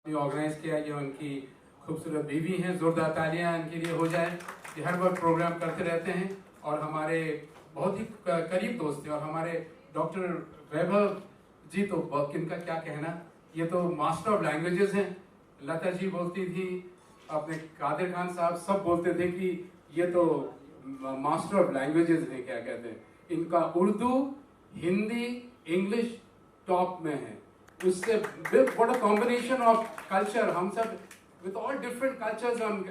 Organise किया, ये उनकी खूबसूरत बीवी हैं, जोरदार तालियां इनके लिए हो जाए। ये हर वक्त प्रोग्राम करते रहते हैं और हमारे बहुत ही करीब दोस्त हैं। और हमारे डॉक्टर वैभव जी तो किनका क्या कहना, ये तो मास्टर ऑफ लैंग्वेजेस हैं। लता जी बोलती थी, अपने कादिर खान साहब सब बोलते थे कि ये तो मास्टर ऑफ लैंग्वेजेस हैं, क्या कहते हैं। इनका उर्दू, हिंदी, इंग्लिश टॉप में है। उससे what a combination of culture, हम सब with all different cultures and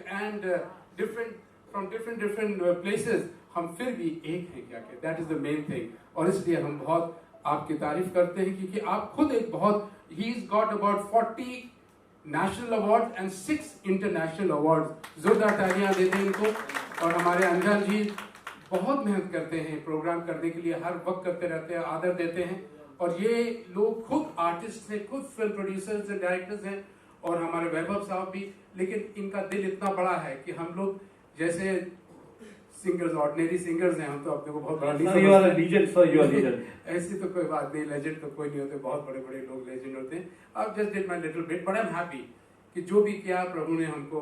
different places, हम फिर भी एक हैं, क्या कहते, that is the main thing। और इसलिए हम बहुत आपकी तारीफ करते हैं क्योंकि आप खुद एक बहुत, he's got about 40 national awards and 6 international awards। जोरदार तालियां देते हैं इनको। और हमारे अंजन जी बहुत मेहनत करते हैं प्रोग्राम करने के लिए, हर वक्त करते रहते हैं, आदर देते हैं। और ये लोग खुद आर्टिस्ट हैं, खुद फिल्म प्रोड्यूसर्स हैं, डायरेक्टर्स हैं, और हमारे वैभव साहब भी। लेकिन इनका दिल इतना बड़ा है कि हम लोग जैसे सिंगर्स, ऑर्डिनरी सिंगर्स हैं, हम तो अपने को बहुत बड़ा ऐसी तो कोई बात नहीं, लेजेंड तो कोई नहीं होते, बहुत बड़े बड़े लोग लेजेंड होते हैं। अब just did my little bit, but I am happy कि जो भी किया प्रभु ने हमको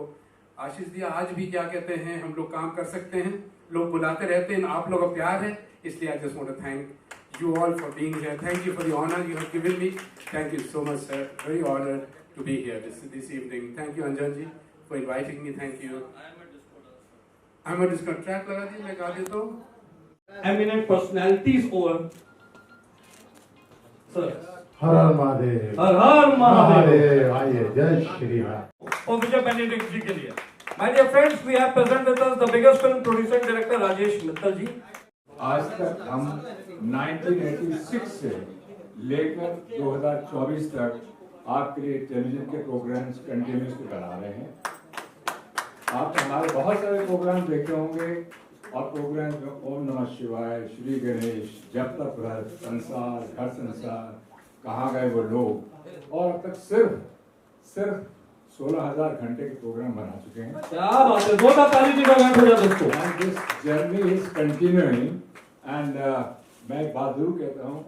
आशीष दिया। आज भी क्या कहते हैं, हम लोग काम कर सकते हैं, लोग बुलाते रहते हैं, आप लोगों का प्यार है, इसलिए I just want to thank you all for being here. Thank you for the honor you have given me. Thank you so much, sir. Very honored to be here this evening. Thank you, Anjan ji, for inviting me. Thank you. I'm a discount track लगा दी, मैं गा देता हूँ. Eminent personalities over. Sir. हर हर महादेव। हर हर महादेव। आइए, जय श्री राम। और विजय Benedict जी के लिए. My dear friends, we have present with us the biggest film producer and director Rajesh Mittal ji. आज तक हम 1986 से लेकर 2024 तक आपके लिए टेलीविजन के प्रोग्राम्स कंटिन्यूसली बना रहे हैं। आप हमारे बहुत सारे प्रोग्राम देखे होंगे, और प्रोग्राम में ओम नमः शिवाय, श्री गणेश, जब तक व्रत, संसार, घर संसार, कहाँ गए वो लोग, और अब तक सिर्फ 16,000 घंटे के प्रोग्राम बना चुके हैं। क्या बात है, बहुत ताली की बजाएं दोस्तों। And this journey is continuing, and मैं एक बात जरूर कहता हूँ,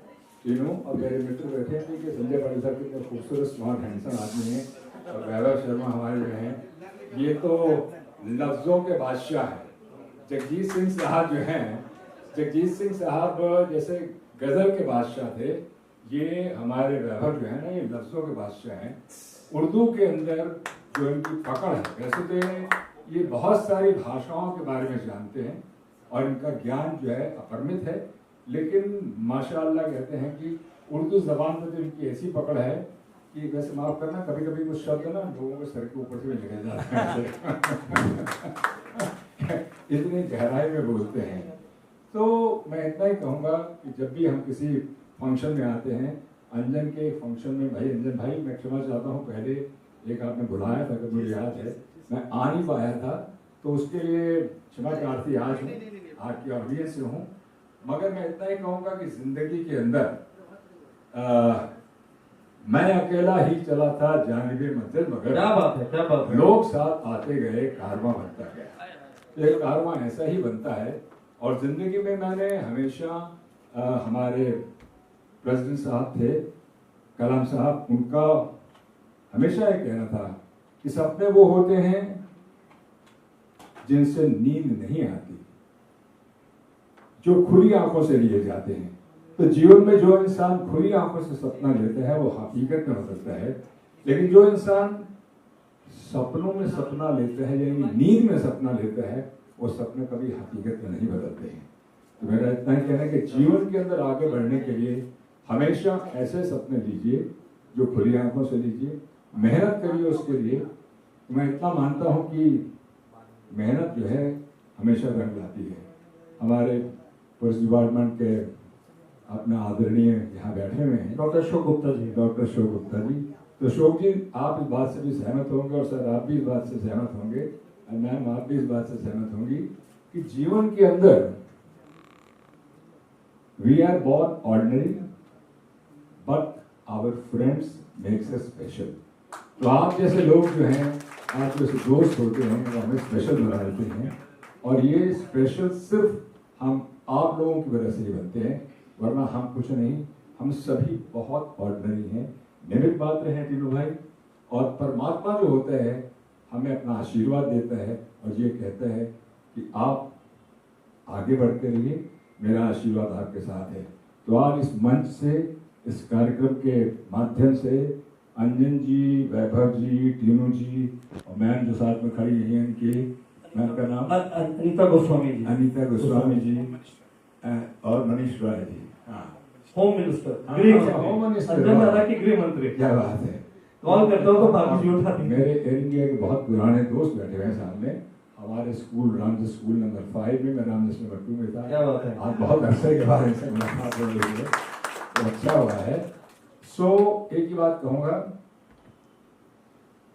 तीनों और मेरे मित्र बैठे हैं कि संजय पाटिल साहब कितने खूबसूरत, स्मार्ट, हैंडसम आदमी हैं, और वैभव शर्मा हमारे जो हैं, ये तो लफ्जों के बादशाह हैं। जगजीत सिंह साहब जो हैं, जगजीत सिंह साहब जैसे गजल के बादशाह थे, ये हमारे वैभव जो है ना, ये लफ्जों के बादशाह हैं। उर्दू के अंदर जो इनकी पकड़ है, वैसे तो ये बहुत सारी भाषाओं के बारे में जानते हैं और इनका ज्ञान जो है अपरिमित है, लेकिन माशाअल्लाह कहते हैं कि उर्दू ज़बान में तो इनकी ऐसी पकड़ है कि वैसे माफ़ करना, कभी कभी कुछ शब्द ना लोगों के सर के ऊपर से भी निकल जाते हैं इतनी गहराई में बोलते हैं। तो मैं इतना ही कहूँगा कि जब भी हम किसी फंक्शन में आते हैं, अंजन के फंक्शन में, भाई अंजन भाई मैं क्षमा चाहता हूँ, पहले एक आपने बुलाया था, अगर मुझे याद है, मैं आ नहीं पाया था, तो उसके लिए क्षमा प्रार्थी आज हूँ, आपकी ऑडियंस से हूँ। मगर मैं इतना ही कहूँगा कि जिंदगी के अंदर मैं अकेला ही चला था जानिबे मंजिल, मगर क्या बात है, क्या बात है। लोग साथ आते गए, कारवां बनता गया। तो एक कारवां ऐसा ही बनता है। और जिंदगी में मैंने हमेशा हमारे प्रेसिडेंट साहब थे, कलाम साहब, उनका हमेशा ये कहना था कि सपने वो होते हैं जिनसे नींद नहीं आती, जो खुली आंखों से लिए जाते हैं। तो जीवन में जो इंसान खुली आंखों से सपना लेता है वो हकीकत में हो सकता है, लेकिन जो इंसान सपनों में सपना लेता है, यानी नींद में सपना लेता है, वो सपने कभी हकीकत में नहीं बदलते हैं। तो मेरा इतना ही कहना है कि जीवन के अंदर आगे बढ़ने के लिए हमेशा ऐसे सपने लीजिए जो खुली आंखों से लीजिए, मेहनत करिए उसके लिए। मैं इतना मानता हूँ कि मेहनत जो है हमेशा रंग लाती है। हमारे पुलिस डिपार्टमेंट के अपना आदरणीय यहाँ बैठे हुए हैं डॉक्टर अशोक गुप्ता जी। डॉक्टर अशोक गुप्ता जी, तो अशोक जी आप इस बात से भी सहमत होंगे, और सर आप भी इस बात से सहमत होंगे, और मैम आप भी इस बात से सहमत होंगी कि जीवन के अंदर we are born ordinary but our friends makes us special. तो आप जैसे लोग जो हैं, आप जैसे दोस्त होते हैं, वो हमें स्पेशल बना देते हैं, और ये स्पेशल सिर्फ हम आप लोगों की वजह से ही बनते हैं, वरना हम कुछ नहीं, हम सभी बहुत ऑर्डिनरी हैं, निमित्त मात्र हैं तीनों भाई। और परमात्मा जो होता है हमें अपना आशीर्वाद देता है और ये कहता है कि आप आगे बढ़ते रहिए, मेरा आशीर्वाद आपके साथ है। तो आज इस मंच से, इस कार्यक्रम के माध्यम से अंजन जी, वैभव जी, टीनू जी और मैम जो साथ में खड़ी हैं, इनकी मैम का नाम अनीता गोस्वामी जी, अनीता गोस्वामी जी और Manish Rai ji, home minister, home minister, अंजन दादा की गृह मंत्री। क्या बात है। कॉल करता हूँ तो बाबू जी उठाते हैं। मेरे एयर इंडिया के बहुत पुराने दोस्त बैठे हुए हैं सामने। हमारे स्कूल रामजस स्कूल नंबर 5 में, मैं रामजस नंबर 2 में था। क्या बात है। आज बहुत अरसे के बाद इनसे मुलाकात हो रही है, तो अच्छा हुआ है। एक ही बात कहूँगा,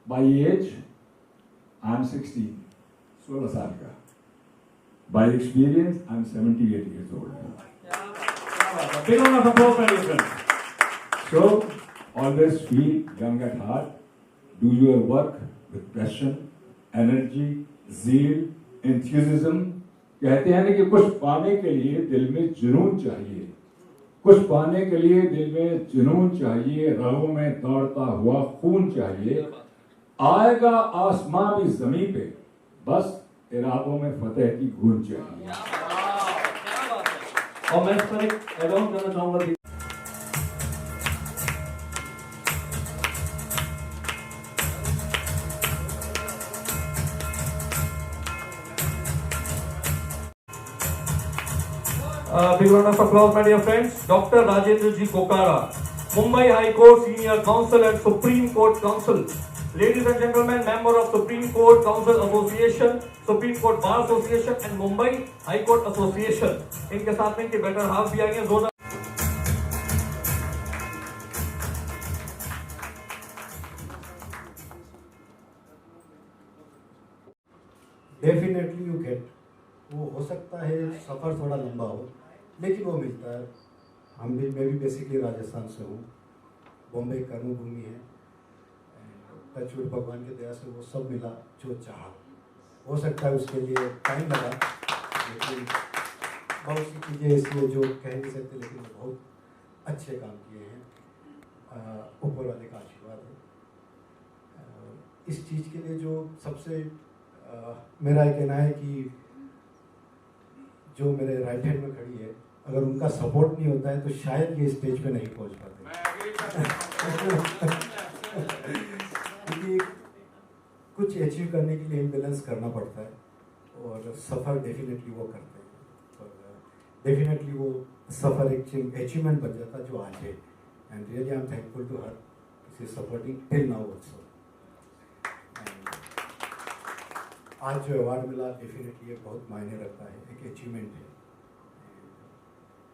बाई एज आई एम 16 साल का, by experience I am 78 years old. Big round of applause, my dear friends. So always feel young at heart, do your work with passion, energy, zeal, enthusiasm. कहते हैं ना कि कुछ पाने के लिए दिल में जुनून चाहिए, कुछ पाने के लिए दिल में जुनून चाहिए, रगों में दौड़ता हुआ खून चाहिए, आएगा आसमां भी जमीन पे, बस इरादों में फतेह की गूंज चाहिए। और मैं इस पर एक ऐड ऑन करना चाहूंगा। Big round of applause, my dear friends. Dr. Rajendra Ji Kokara, Mumbai High Court Senior Counsel and Supreme Court Counsel. Ladies and gentlemen, member of Supreme Court Counsel Association, Supreme Court Bar Association and Mumbai High Court Association. इनके साथ में इनके better half भी आएंगे। जोरदार definitely you get, वो हो सकता है सफ़र थोड़ा लंबा हो, लेकिन वो मिलता है। मैं भी बेसिकली राजस्थान से हूँ, बॉम्बे कर्मभूमि है, टचवुड भगवान की दया से वो सब मिला जो चाहा। हो सकता है उसके लिए टाइम लगा, लेकिन बहुत सी चीज़ें इसलिए जो कह नहीं सकते, लेकिन वो बहुत अच्छे काम किए हैं, ऊपर वाले का आशीर्वाद है। इस चीज़ के लिए जो सबसे मेरा ये कहना है कि जो मेरे राइट हैंड में खड़ी है, अगर उनका सपोर्ट नहीं होता है तो शायद ये स्टेज पे नहीं पहुंच पाते। क्योंकि कुछ अचीव करने के लिए इम्बैलेंस करना पड़ता है, और सफ़र डेफिनेटली वो करते हैं, और डेफिनेटली वो सफ़र एक अचीवमेंट बन जाता जो आज है। And really I am thankful to her, is supporting till now also. आज जो अवार्ड मिला डेफिनेटली ये बहुत मायने रखता है, एक अचीवमेंट है।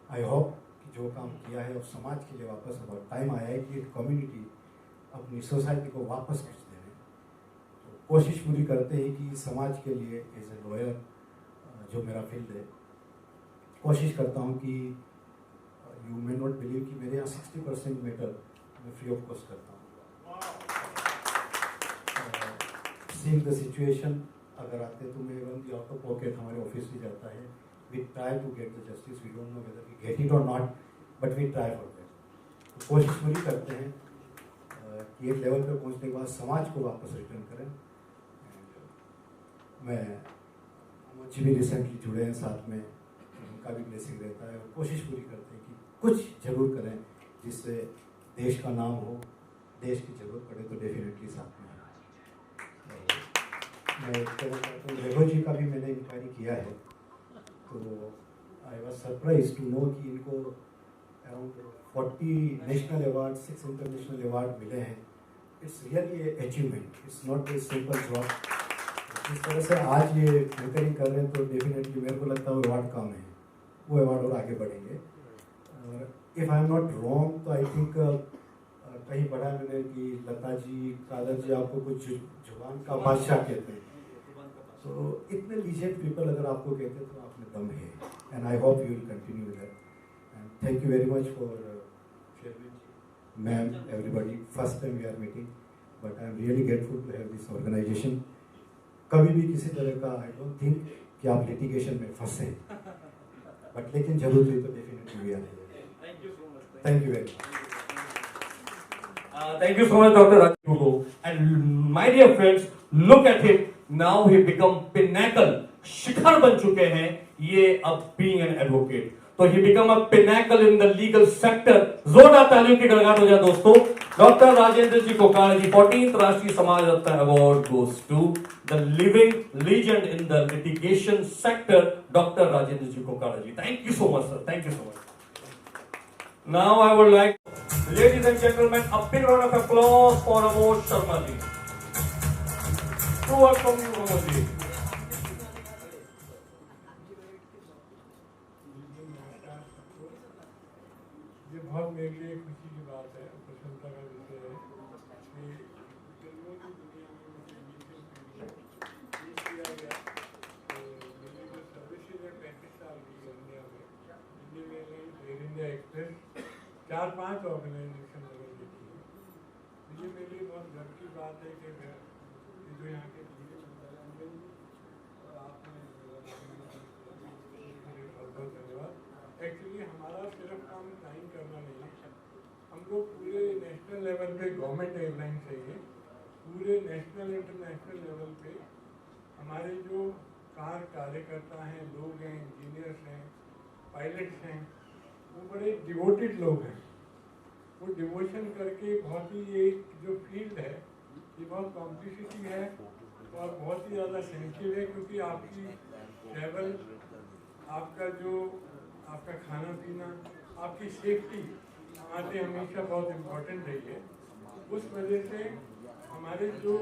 आई होप कि जो काम किया है और समाज के लिए वापस अब टाइम आया है कि कम्युनिटी अपनी सोसाइटी को वापस खींचते हैं, तो कोशिश पूरी करते हैं कि समाज के लिए एज ए लॉयर, जो मेरा फील्ड है, कोशिश करता हूँ कि यू मे नॉट बिलीव कि मेरे यहाँ 60% मैटर मैं फ्री ऑफ कॉस्ट करता हूँ। सीइंग द सिचुएशन, अगर आते तो मैं one the out of pocket हमारे ऑफिस में जाता है। We try to get the justice, we don't know whether we get it और not, but we try for that. तो कोशिश पूरी करते हैं कि एक लेवल पे पहुंचने के बाद समाज को वापस रिटर्न करें। मैं मुझे भी रिसेंटली जुड़े हैं साथ में, उनका भी ब्लेसिंग रहता है, और कोशिश पूरी करते हैं कि कुछ जरूर करें जिससे देश का नाम हो, देश की जरूरत पड़े तो डेफिनेटली साथ में। मैं तो वैभव जी का भी मैंने इंक्वायरी किया है, तो I was surprise to know कि इनको around 40 national award, 6 international award मिले हैं। It's really a achievement, it's not a simple job. जिस तरह से आज ये एंकरिंग कर रहे हैं तो डेफिनेटली मेरे को लगता है वो अवार्ड कम है, वो अवार्ड और आगे बढ़ेंगे। If I am not wrong तो आई थिंक कहीं पढ़ा मैंने कि लता जी, कादर जी आपको कुछ जुबान का बादशाह कहते हैं, तो इतने लीजेंड पीपल अगर आपको कहते हैं तो आप में दम है, and I hope you will continue with that. And thank you very much for ma'am, everybody, first time we are meeting, but I am really grateful to have this organisation. कभी भी किसी तरह का आई डोंट थिंक कि आप litigation में फंसे, but लेकिन जरूर हुई तो definitely we are. Thank you very much. Thank you so much, Dr. Rajendra. And my dear friends, look at him. Now he become pinnacle. शिखर बन चुके हैं ये अब being an advocate. तो he become a pinnacle in the legal sector. जोरदार तालियों की गड़गड़ाहट हो जाए दोस्तों. डॉक्टर राजेंद्र जी कोकारा जी 14th राष्ट्रीय समाज रत्न award goes to the living legend in the litigation sector, Dr. Rajendra ji Kokara ji. Thank you so much, sir. Thank you so much. Now I would like, ladies and gentlemen, a big round of applause for Amod Sharma ji. True word from you, Amod ji. ये बहुत मेरे लिए खुशी की बात है, प्रसन्नता का विषय है कि फिल्मों की दुनिया में मुझे किया गया। तो मेरी जो सर्विस है 35 साल की इंडिया में, दिल्ली में एयर इंडिया एक्सप्रेस 4-5 ऑर्गेनाइजेशन मैंने देखी है। ये मेरे लिए बहुत गर्व की बात है कि मैं जो यहाँ के और आपने बहुत बहुत धन्यवाद। एक्चुअली हमारा सिर्फ काम फ्लाइंग करना नहीं है, हमको पूरे नेशनल लेवल पे गवर्नमेंट एयरलाइन चाहिए, पूरे नेशनल इंटरनेशनल लेवल पे हमारे जो कार्यकर्ता हैं, लोग हैं, इंजीनियर्स हैं, पायलट्स हैं, वो बड़े डिवोटेड लोग हैं। वो डिवोशन करके बहुत ही ये जो फील्ड है ये बहुत कॉम्प्लिसिटी है और बहुत ही ज़्यादा सेंसिटिव है, क्योंकि आपकी ट्रैवल, आपका खाना पीना, आपकी सेफ्टी हमारे हमेशा बहुत इम्पोर्टेंट रही है। उस वजह से हमारे जो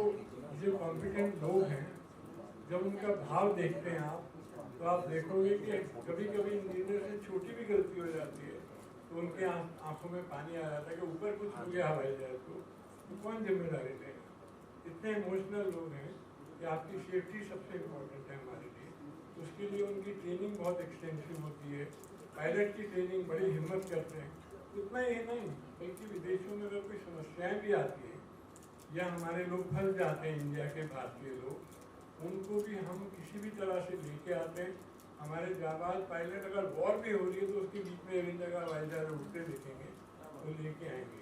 कॉम्पिटेंट लोग हैं, जब उनका भाव देखते हैं आप, तो आप देखोगे कि कभी कभी इंजीनियर से छोटी भी गलती हो जाती है तो उनके आंखों में पानी आ जाता है कि ऊपर कुछ हो गया हवाई जहाज तो कौन जिम्मेदारी लेगा। इतने इमोशनल लोग हैं कि आपकी सेफ्टी सबसे इम्पोर्टेंट है हमारे लिए। उसके लिए उनकी ट्रेनिंग बहुत एक्सटेंसिव होती है, पायलट की ट्रेनिंग बड़ी हिम्मत करते हैं। उतना ही नहीं बल्कि विदेशों में अगर कोई समस्याएं भी आती हैं या हमारे लोग फंस जाते हैं, इंडिया के भारतीय लोग, उनको भी हम किसी भी तरह से लेके आते हैं। हमारे जाबाज पायलट अगर वॉर भी हो रही है तो उसके बीच में एयर इंडिया का हवाई जहाज उड़ते देखेंगे तो लेके आएंगे।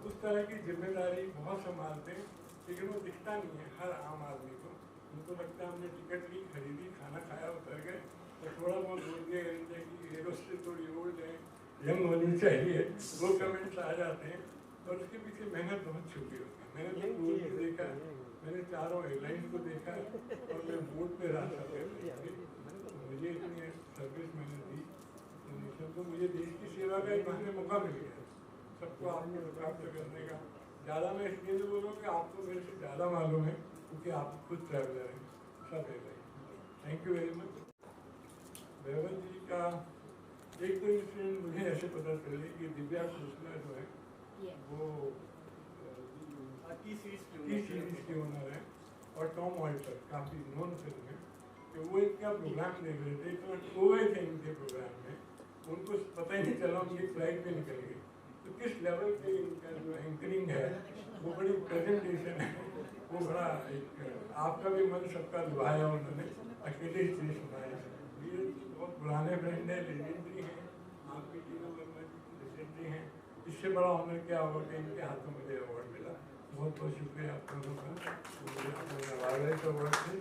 उस तरह की जिम्मेदारी बहुत संभालते हैं, लेकिन वो दिखता नहीं है हर आम आदमी को। उनको लगता है हमने टिकट ली, खरीदी, खाना खाया, उतर गए, तो थोड़ा बहुत बोल दिया एयर इंडिया की एरोस्टेज थोड़ी ओल्ड है, यंग होनी चाहिए, वो कमेंट्स आ जाते हैं। और उसके पीछे मेहनत बहुत छुपी होती है। मैंने तो रोज भी देखा है, मैंने चारों एयरलाइन को देखा है और मैं बोर्ड पे रहा था। मुझे इतनी सर्विस मैंने दी तो मुझे देश की सेवा का एक मौका मिल गया, सबको आपको प्राप्त करने का। ज़्यादा मैं इसलिए नहीं बोलूँ कि आपको मेरे से ज़्यादा मालूम है, क्योंकि आप खुद ट्रैवलर हैं, सब airline. Thank you very much. Vaibhav ji का एक दो इंसिडेंट मुझे ऐसे पता चले कि दिव्या कृष्णा जो है वो टी सीरीज के ओनर है और टॉम ऑल्टर काफ़ी नॉन फिल्म है कि वो इनका प्रोग्राम देख रहे थे, तो खो गए थे इनके प्रोग्राम में, उनको पता ही नहीं चला उनकी फ्लाइट पे निकल गई। तो किस लेवल पे इनका जो एंकरिंग है वो बड़ी प्रेजेंटेशन है, वो बड़ा एक आपका भी मन सबका लुभाया उन्होंने, अकेले स्टेज सुनाया। ये बहुत पुराने फ्रेंड है, लेजेंडरी हैं, आपकी टीना वर्मा जी लेजेंडरी हैं। इससे बड़ा ऑनर क्या होगा कि इनके हाथों में मुझे अवार्ड मिला। बहुत बहुत शुक्रिया आप लोगों का, मुझे अवार्ड अवार्ड से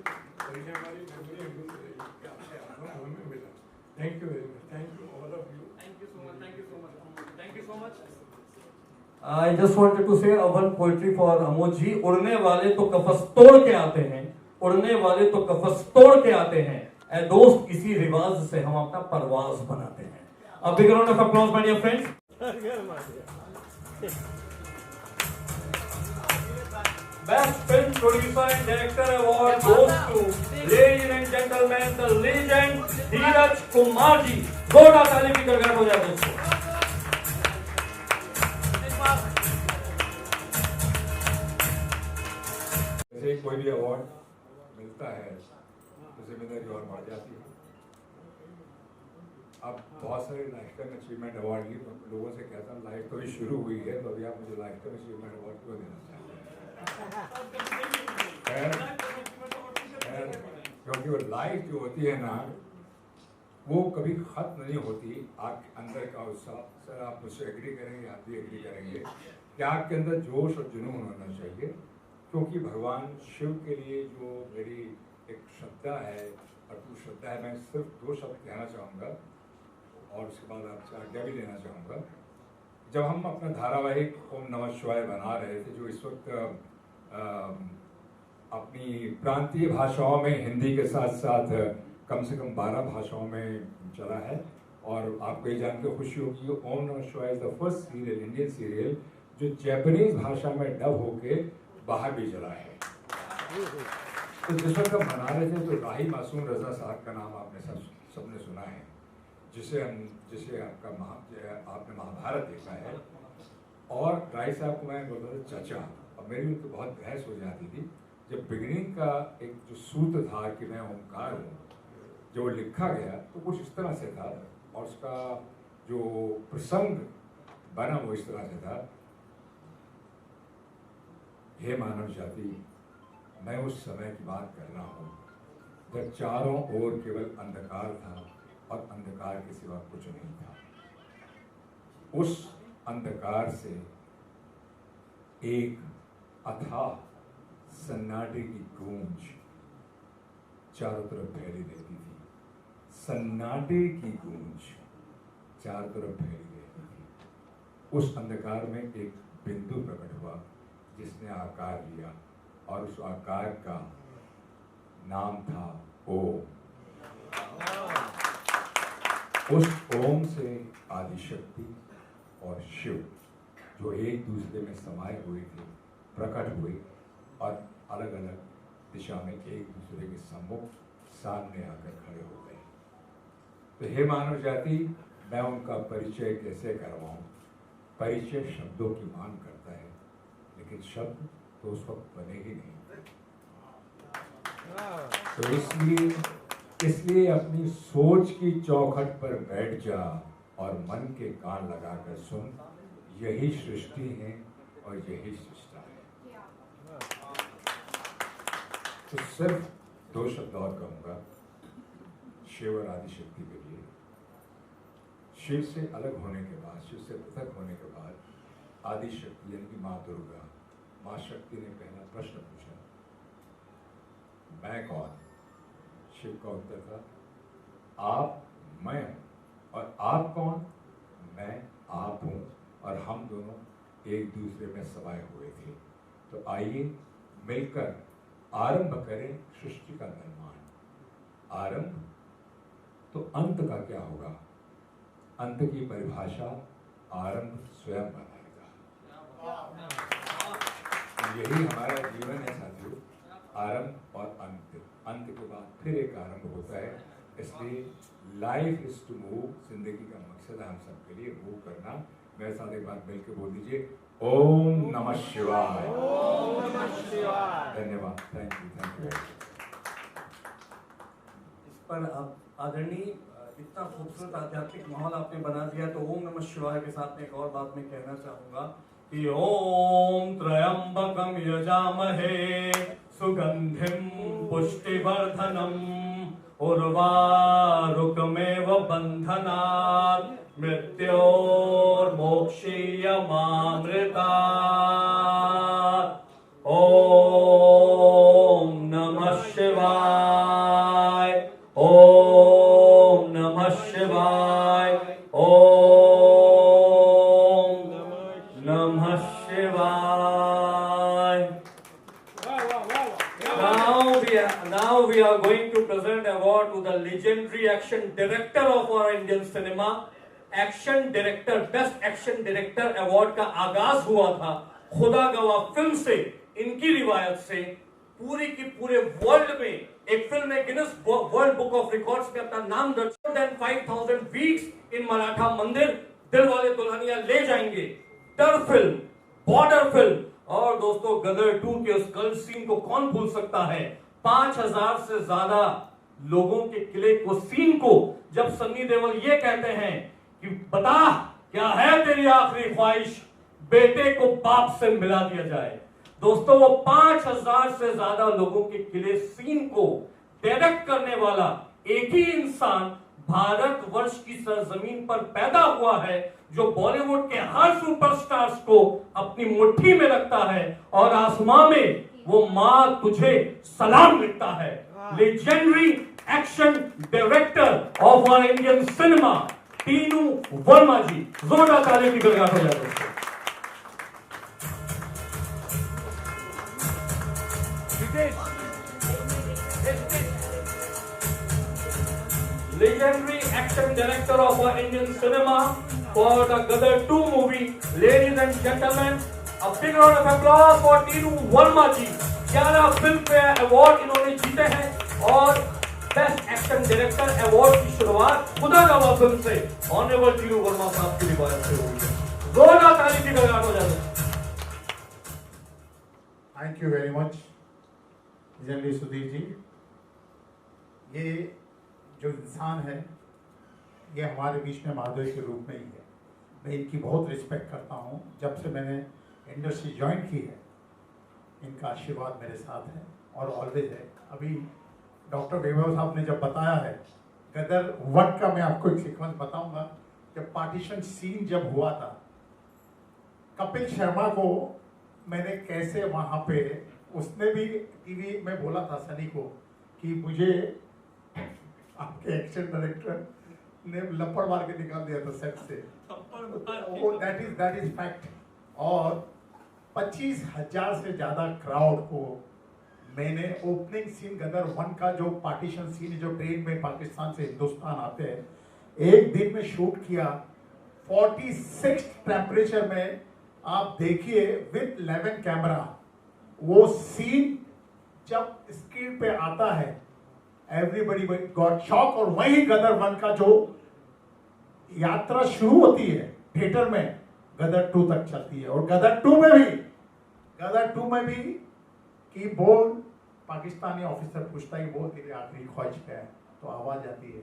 और ये हमारी मेमोरी कि आपके हाथों में हमें मिला। Thank you very much, thank you all of you. Thank you so much, thank you so much, thank you so much. I just wanted to say one poetry for Amod ji. उड़ने वाले तो कफस तोड़ के आते हैं, उड़ने वाले तो कफस तोड़ के आते हैं, ऐ दोस्त इसी रिवाज से हम अपना परवाज बनाते हैं। A big round of applause, my dear friends. Best Film Producer and Director Award goes to, ladies and gentlemen, the legend धीरज कुमार जी। जोरदार ताली की गड़गड़ाहट हो जाए दोस्तों। जैसे कोई भी अवार्ड मिलता है तो जिम्मेदारी और बढ़ जाती है। अब बहुत सारे लाइफ टाइम अचीवमेंट अवार्ड लिए लोगों से कहता हूँ लाइफ तो अभी शुरू हुई है, तो अभी आप मुझे लाइफ टाइम अचीवमेंट अवार्ड क्यों देना चाहते हैं? क्योंकि वो लाइफ जो होती है ना, वो कभी खत्म नहीं होती। आग के अंदर का उत्साह, सर आप मुझसे एग्री करेंगे, आप भी एग्री करेंगे कि आग के अंदर जोश और जुनून होना चाहिए, क्योंकि भगवान शिव के लिए जो मेरी एक श्रद्धा है, अटूट श्रद्धा है। मैं सिर्फ 2 शब्द कहना चाहूँगा और उसके बाद आपसे आज्ञा भी लेना चाहूँगा। जब हम अपना धारावाहिक ओम नमः शिवाय बना रहे थे, जो इस वक्त अपनी प्रांतीय भाषाओं में हिंदी के साथ साथ कम से कम 12 भाषाओं में चला है, और आपको ये जान के खुशी होगी ओम नमः शिवाय is the first serial, Indian serial, जो जैपनीज भाषा में डब होके बाहर भी चला है। तो जिस वक्त हम बना रहे थे तो राही मासूम रजा साहब का नाम आपने सबने सुना है, जिसे आपने महाभारत देखा है। और राय साहब को मैं बोलता था चाचा, और मेरी तो बहुत बहस हो जाती थी जब बिगिनिंग का एक जो सूत्र था कि मैं ओंकार हूँ, जो लिखा गया तो कुछ इस तरह से था, और उसका जो प्रसंग बना वो इस तरह से था, हे मानव जाति, मैं उस समय की बात कर रहा हूँ जब चारों ओर केवल अंधकार था और अंधकार के सिवा कुछ नहीं था। उस अंधकार से एक अथाह सन्नाटे की गूंज चारों तरफ फैली रहती थी। सन्नाटे की गूंज चारों तरफ फैली रहती थी। उस अंधकार में एक बिंदु प्रकट हुआ जिसने आकार लिया, और उस आकार का नाम था ओम। उस ओम से आदिशक्ति और शिव जो एक दूसरे में समाये हुए थे प्रकट हुए, और अलग अलग दिशा में एक दूसरे के सम्मुख सामने आकर खड़े हो गए। तो हे मानव जाति, मैं उनका परिचय कैसे करवाऊं? परिचय शब्दों की मांग करता है, लेकिन शब्द तो उस वक्त बने ही नहीं। तो इसलिए अपनी सोच की चौखट पर बैठ जा और मन के कान लगाकर सुन। यही सृष्टि है और यही सृष्टा है। तो सिर्फ 2 शब्द और कहूंगा शिव और आदिशक्ति के लिए। शिव से अलग होने के बाद, शिव से पृथक होने के बाद, आदिशक्ति यानी कि माँ दुर्गा, माँ शक्ति ने पहला प्रश्न पूछा, मैं कौन? शिव का उत्तर था, आप मैं हूं। और आप कौन? मैं आप हूं, और हम दोनों एक दूसरे में समाये हुए थे। तो आइए मिलकर आरंभ करें सृष्टि का निर्माण। आरंभ तो अंत का क्या होगा? अंत की परिभाषा आरंभ स्वयं बनाएगा। यही हमारा जीवन है साथियों, आरंभ और अंत। अंत के बाद फिर एक आरंभ होता है। इसलिए लाइफ इज टू मूव, जिंदगी का मकसद है हम सबके लिए मूव करना। मेरे साथ एक बार मिलकर बोल दीजिए, ओम नमः शिवाय। ओम नमः शिवाय। धन्यवाद, थैंक यू। इस पर आप आदरणीय इतना खूबसूरत आध्यात्मिक माहौल आपने बना दिया, तो ओम नमः शिवाय के साथ में एक और बात मैं कहना चाहूंगा कि ओम त्र्यंबकम यजामहे सुगंधिम पुष्टिवर्धनम उर्वारुकमेव बंधनात् मृत्योर्मोक्षीयमामृतात्। ओम नमः शिवाय। ओम नमः शिवाय। ओम नमः शिवाय। Now we are going to present award to the legendary action director of our Indian cinema. Action director, best action director award का आगाज हुआ था खुदा गवाह फिल्म से। इनकी रिवायत से पूरी की पूरे वर्ल्ड में एक फिल्म ने Guinness world book of records में अपना नाम दर्ज किया। 5,000 वीक्स इन मराठा मंदिर, दिलवाले दुल्हनिया ले जाएंगे, डर फिल्म, बॉर्डर फिल्म, और दोस्तों गदर 2 के उस गर्ल सीन को कौन भूल सकता है? 5,000 से ज्यादा लोगों के किले को सीन को जब सन्नी देओल ये कहते हैं कि बता क्या है तेरी आखिरी ख्वाहिश, बेटे को बाप से मिला दिया जाए। दोस्तों वो 5,000 से ज्यादा लोगों के किले सीन को डायरेक्ट करने वाला एक ही इंसान भारत वर्ष की सरजमीन पर पैदा हुआ है, जो बॉलीवुड के हर सुपरस्टार्स को अपनी मुट्ठी में रखता है और आसमां में वो मां तुझे सलाम लिखता है। Legendary action director of our Indian cinema Tinu Verma ji, जोरदार ताली की गड़गड़ाहट हो जाए दोस्तों। Legendary action director of our Indian cinema for the Gadar 2 movie. Ladies and gentlemen, a big round of applause for Teenu Verma ji. 11 Filmfare award इन्होंने जीते हैं और बेस्ट एक्शन डायरेक्टर अवार्ड की शुरुआत खुदा गवाह फिल्म से ऑनरेबल टीनू वर्मा साहब की रिवायत से हुई है। जोरदार ताली की गड़गड़ाहट हो जाए। Thank you very much generally Sudhir ji. ये जो इंसान है ये हमारे बीच में महादेव के रूप में ही है। मैं इनकी बहुत रिस्पेक्ट करता हूँ। जब से मैंने इंडस्ट्री ज्वाइन की है इनका आशीर्वाद मेरे साथ है और ऑलवेज है। अभी डॉक्टर वैभव साहब ने जब बताया है गदर 1 का, मैं आपको एक सीक्वेंस बताऊंगा। जब पार्टीशन सीन जब हुआ था, कपिल शर्मा को मैंने कैसे वहाँ पे, उसने भी टीवी में बोला था सनी को कि मुझे आपके एक्शन डायरेक्टर ने लपड़ मार के निकाल दिया था सेट से। वो दैट इज फैक्ट। और 25,000 से ज्यादा क्राउड को मैंने ओपनिंग सीन गदर 1 का, जो पार्टीशन सीन जो ट्रेन में पाकिस्तान से हिंदुस्तान आते हैं, एक दिन में शूट किया 46 टेम्परेचर में। आप देखिए विद 11 कैमरा वो सीन जब स्क्रीन पे आता है, एवरीबडी गॉट शॉक। और वही गदर 1 का जो यात्रा शुरू होती है थिएटर में, गदर 2 तक चलती है। और गदर 2 में भी कि बोल, पाकिस्तानी ऑफिसर पूछता है बोल तेरी आखिरी ख्वाहिश क्या है, तो आवाज आती है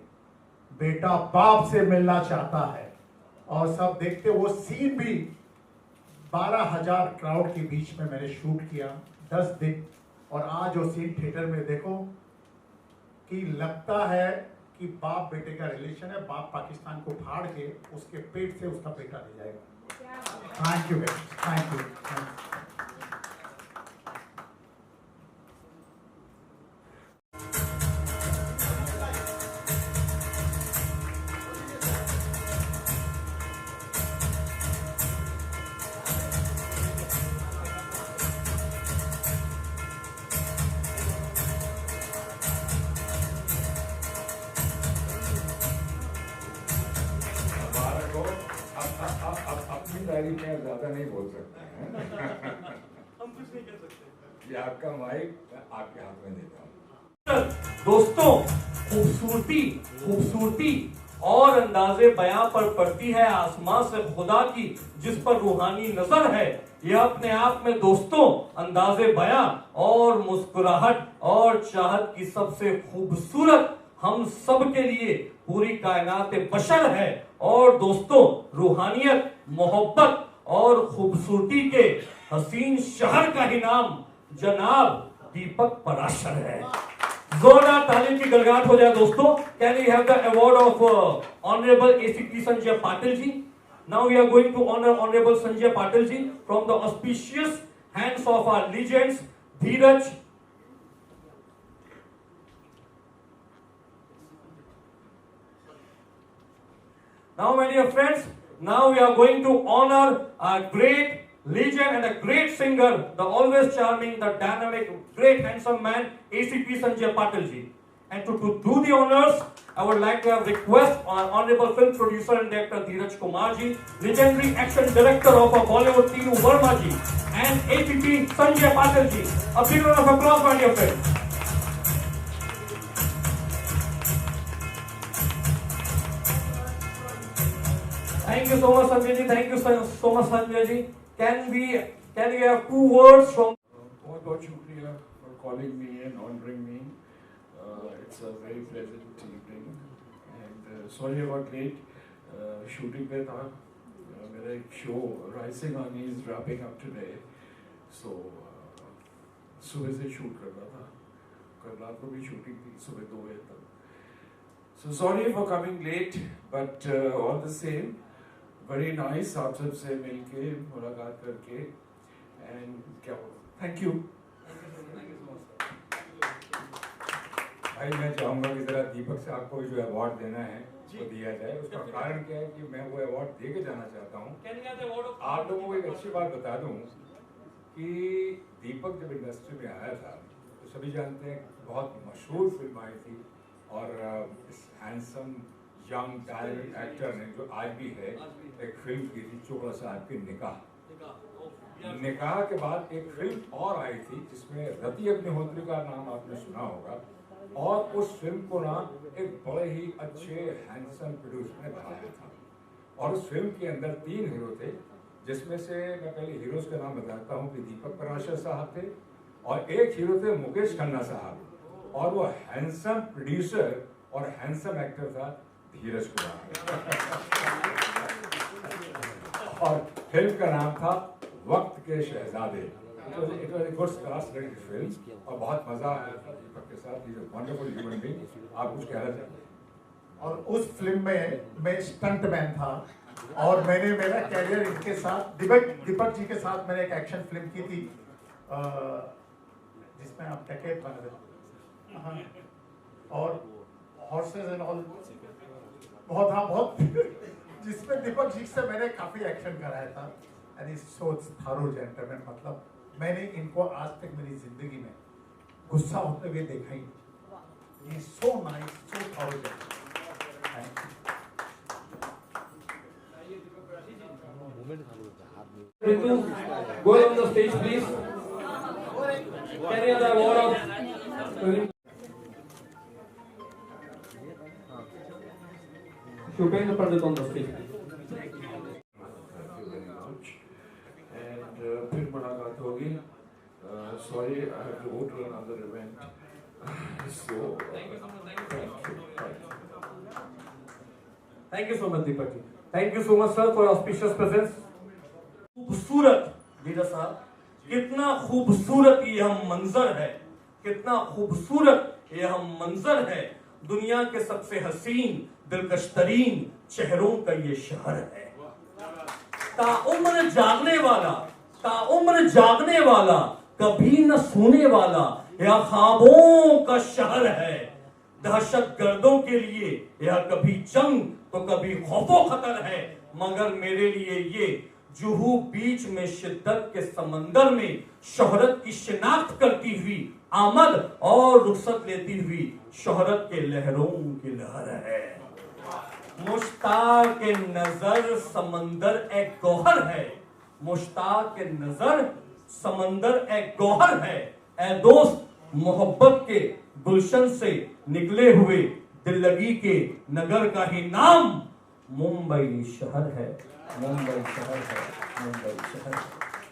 बेटा बाप से मिलना चाहता है। और सब देखते, वो सीन भी 12,000 क्राउड के बीच में मैंने शूट किया 10 दिन। और आज वो सीन थिएटर में देखो कि लगता है कि बाप बेटे का रिलेशन है। बाप पाकिस्तान को फाड़ के उसके पेट से उसका बेटा ले जाएगा। Thank you, thank you. अपनी तारीफ में ज्यादा नहीं बोल सकते हैं। हम कुछ नहीं कर सकते। ये आपका माइक आपके हाथ में देता हूँ। दोस्तों, खूबसूरती और अंदाजे बयां पर पड़ती है आसमां से खुदा की, जिस पर रूहानी नजर है। यह अपने आप में दोस्तों अंदाजे बयां और मुस्कुराहट और चाहत की सबसे खूबसूरत हम सब के लिए पूरी कायनात बशर है। और दोस्तों, रूहानियत, मोहब्बत और खूबसूरती के हसीन शहर का ही नाम जनाब दीपक पराशर है। जोरदार ताली की गड़गड़ाहट हो जाए दोस्तों। Can we have the award of honourable ACP Sanjay Patil ji. Now we are going to honour honourable Sanjay Patil ji from the auspicious hands of our legends Dheeraj. Now, my dear friends, now we are going to honor a great legend and a great singer, the always charming, the dynamic, great handsome man, ACP Sanjay Patil ji. And to do the honors, I would like to have request on Honorable Film Producer and Director Dheeraj Kumar ji, legendary action director of a Bollywood Teenu Verma ji, and ACP Sanjay Patil ji. A big round of applause, my dear friends. Thank you so much, Sanjay ji. Thank you so much, Sanjay ji. Can we have 2 words from? बहुत बहुत शुक्रिया for calling me and honoring me. It's a very pleasant evening and sorry about late. Shooting पे था मेरा एक show Rising Honey is wrapping up today. So सुबह से shoot कर रहा था, कल रात को भी shooting थी सुबह 2 बजे तक. So sorry for coming late, but all the same, very nice आप सबसे मिलके मुलाकात करके and क्या thank you. भाई मैं चाहूँगा कि जरा दीपक से आपको जो अवार्ड देना है वो दिया जाए। उसका कारण क्या है कि मैं वो अवार्ड दे के जाना चाहता हूँ। आप लोगों को एक अच्छी बात बता दूँ कि दीपक जब इंडस्ट्री में आया था तो सभी जानते हैं बहुत मशहूर फिल्म आई थी और इस हैंडसम यंग टैलेंटेड एक्टर ने जो आज भी है एक फिल्म की थी चोपड़ा साहब की निकाह के बाद एक फिल्म और आई थी जिसमें रति अग्निहोत्री का नाम आपने सुना होगा और उस फिल्म को ना एक बड़े ही अच्छे हैंडसम प्रोड्यूसर ने बनाया था और उस फिल्म के अंदर 3 हीरो थे जिसमें से मैं पहले हीरोज का नाम बताता हूँ कि दीपक पराशर साहब थे और एक हीरो थे मुकेश खन्ना साहब और वो हैंडसम प्रोड्यूसर और हैंडसम एक्टर था धीरज कुमार और फिल्म का नाम था वक्त के शहजादे। It was a good star-studded film और बहुत मजा आया था दीपक के साथ। He's a wonderful human being। आप कुछ कहना चाहते हैं? और उस फिल्म में मैं स्टंटमैन था और मैंने मेरा कैरियर इनके साथ दीपक जी के साथ मैंने एक एक्शन फिल्म की थी जिसमें आप टैकेट बन रहे और हॉर्सेस एंड ऑल बहुत जिसमें दीपक जी से मैंने काफी एक्शन कराया था एंड इज सो थारो जेंटलमैन। मतलब मैंने इनको आज तक मेरी जिंदगी में गुस्सा होते हुए देखा ही नहीं। सो नाइस सो थारो gentleman. Ritu, go on the stage, please. Carry the award of Shubhendra Pandit on the stage. Thank you very much. And फिर मुलाकात होगी. Sorry, I have to go to another event. So thank you. Thank you so much, Deepak ji. Thank you so much, sir, for your auspicious presence. खूबसूरत leader साहब, कितना खूबसूरत यह मंजर है, कितना खूबसूरत यह मंजर है। दुनिया के सबसे हसीन दिलकश तरीन शहरों का ये शहर है। ताउम्र जागने वाला कभी न सोने वाला यह ख्वाबों का शहर है। दहशत गर्दों के लिए यह कभी जंग तो कभी खौफो खतर है, मगर मेरे लिए ये जुहू बीच में शिद्दत के समंदर में शोहरत की शिनाख्त करती हुई आमद और रुखसत लेती हुई शोहरत के लहरों की लहर है। मुश्ताक के नजर समंदर एक गौहर है, मुश्ताक के नजर समंदर एक गौहर है। ऐ दोस्त मोहब्बत के गुलशन से निकले हुए दिल लगी के नगर का ही नाम मुंबई शहर है, मुंबई शहर है, मुंबई शहर।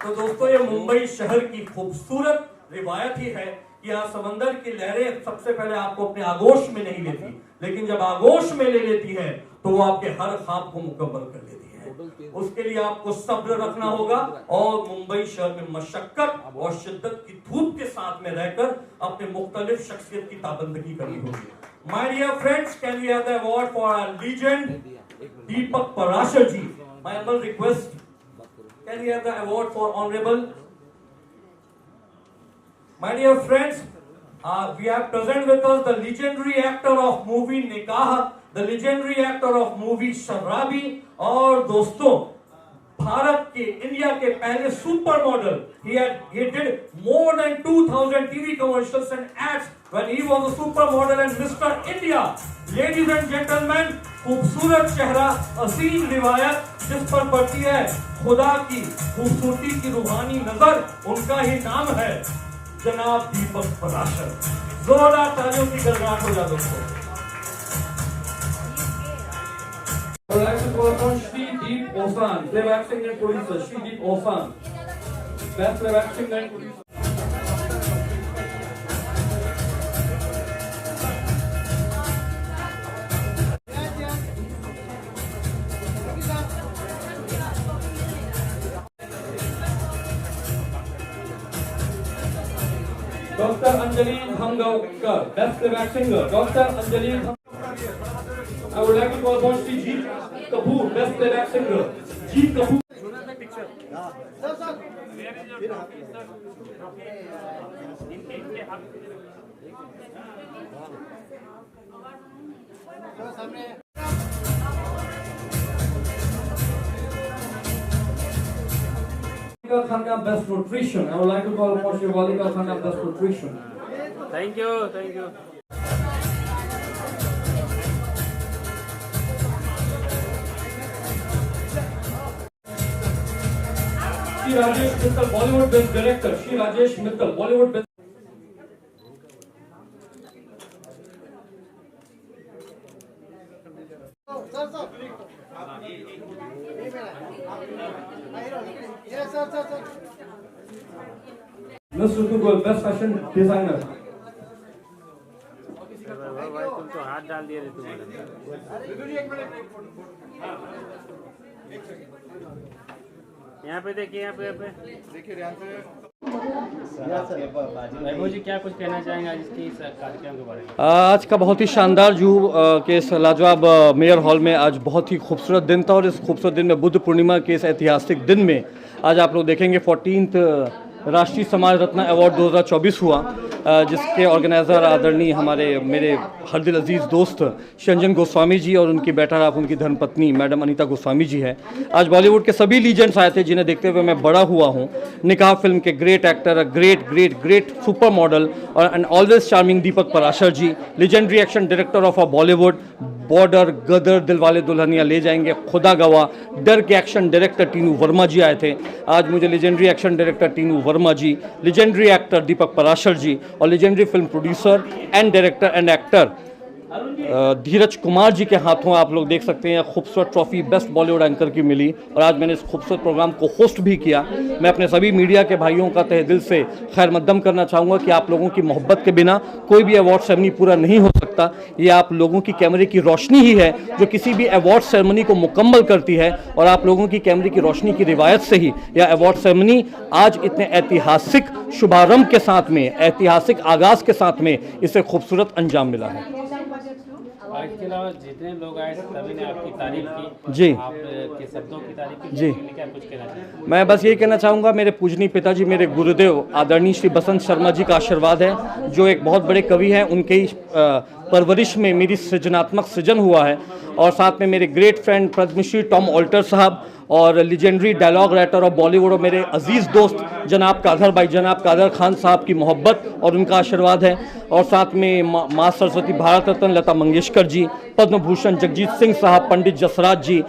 तो दोस्तों, ये मुंबई शहर की खूबसूरत रिवायत ही है कि यहाँ समंदर की लहरें सबसे पहले आपको अपने आगोश में नहीं लेती, लेकिन जब आगोश में ले लेती है तो वो आपके हर ख्वाब को मुकम्मल कर लेती है। उसके लिए आपको सब्र रखना होगा और मुंबई शहर में मशक्कत और शिद्दत की धूप के साथ में रहकर अपने मुख्तलिफ शख्सियत की ताबंदगी करनी होगी। My dear friends, can we have the award for our legend Deepak Parashar ji? My humble request, can we have the award for honorable? My dear friends, we have present with us the legendary actor of movie Nikah, the legendary actor of movie Sharabi, और दोस्तों भारत के India के पहले super model, he did more than 2000 TV commercials and ads when he was a super model and Mr. India. Ladies and gentlemen, खूबसूरत चेहरा, असीम रिवायत जिस पर पड़ती है खुदा की खूबसूरती की रूहानी नजर, उनका ही नाम है जनाब दीपक पराशर। जोरदार तालियों की गड़गड़ाहट हो जाए दोस्तों। Shrideep Osan, playback singer and producer. Shrideep Osan, best playback singer and producer. Dr. Anjali Dhamgaonkar, best playback singer. Dr. Anjali Dhamgaonkar. I would like to call upon Shri Jeet Kapoor, Best Playback Singer. Jeet Kapoor. Khanna Best Nutrition. I would like to call upon Shri Valika Khanna Best Nutrition. Thank you, thank you. Shri Rajesh Mittal, Bollywood Best Director. Shri Rajesh Mittal, Bollywood Best. Miss Ritu Goel, Best Fashion Designer. भाई तुम तो हाथ डाल दिए रे तुम्हारे। यहाँ पे देखिए, यहाँ पे वैभव जी क्या कुछ कहना चाहेंगे आज इसके इस कार्यक्रम के बारे में? आज का बहुत ही शानदार जुहू के इस लाजवाब मेयर हॉल में आज बहुत ही खूबसूरत दिन था और इस खूबसूरत दिन में बुद्ध पूर्णिमा के इस ऐतिहासिक दिन में आज आप लोग देखेंगे 14th राष्ट्रीय समाज रत्न अवार्ड 2024 हुआ, जिसके ऑर्गेनाइज़र आदरणीय हमारे मेरे हर दिल अजीज़ दोस्त शंजन गोस्वामी जी और उनकी बेटा आप उनकी धर्मपत्नी मैडम अनीता गोस्वामी जी है। आज बॉलीवुड के सभी लीजेंड्स आए थे जिन्हें देखते हुए मैं बड़ा हुआ हूँ। निकाह फिल्म के great actor, great super model और and always charming Deepak Parashar ji, legendary action director of a Bollywood, Border, Gadar, Dilwale Dulhania Le Jayenge, Khuda Gawah, Darr के एक्शन डायरेक्टर टीनू वर्मा जी आए थे। आज मुझे legendary action director Tinu Verma ji, legendary actor Deepak Parashar ji और legendary film producer and director and actor Dheeraj Kumar ji के हाथों आप लोग देख सकते हैं खूबसूरत ट्रॉफी बेस्ट बॉलीवुड एंकर की मिली और आज मैंने इस खूबसूरत प्रोग्राम को होस्ट भी किया। मैं अपने सभी मीडिया के भाइयों का तहे दिल से खैर मकदम करना चाहूँगा कि आप लोगों की मोहब्बत के बिना कोई भी अवार्ड सेरेमनी पूरा नहीं हो सकता। ये आप लोगों की कैमरे की रोशनी ही है जो किसी भी अवार्ड सेरेमनी को मुकम्मल करती है और आप लोगों की कैमरे की रोशनी की रिवायत से ही यह अवार्ड सेरेमनी आज इतने ऐतिहासिक शुभारंभ के साथ में, ऐतिहासिक आगाज़ के साथ में इसे खूबसूरत अंजाम मिला है। इसके अलावा जितने लोग आए सभी ने आपकी तारीफ की जी, आपके शब्दों की तारीफ की जी। क्या कुछ कहना चाहिए? मैं बस यही कहना चाहूँगा, मेरे पूजनीय पिताजी, मेरे गुरुदेव आदरणीय श्री बसंत शर्मा जी का आशीर्वाद है, जो एक बहुत बड़े कवि हैं। उनके ही परवरिश में मेरी सृजनात्मक सृजन हुआ है और साथ में मेरे great friend Padma Shri Tom Alter साहब और legendary dialogue writer of Bollywood और मेरे अजीज़ दोस्त जनाब कादर खान साहब की मोहब्बत और उनका आशीर्वाद है और साथ में माँ सरस्वती, भारत रत्न लता मंगेशकर जी, पद्म भूषण जगजीत सिंह साहब, पंडित जसराज जी,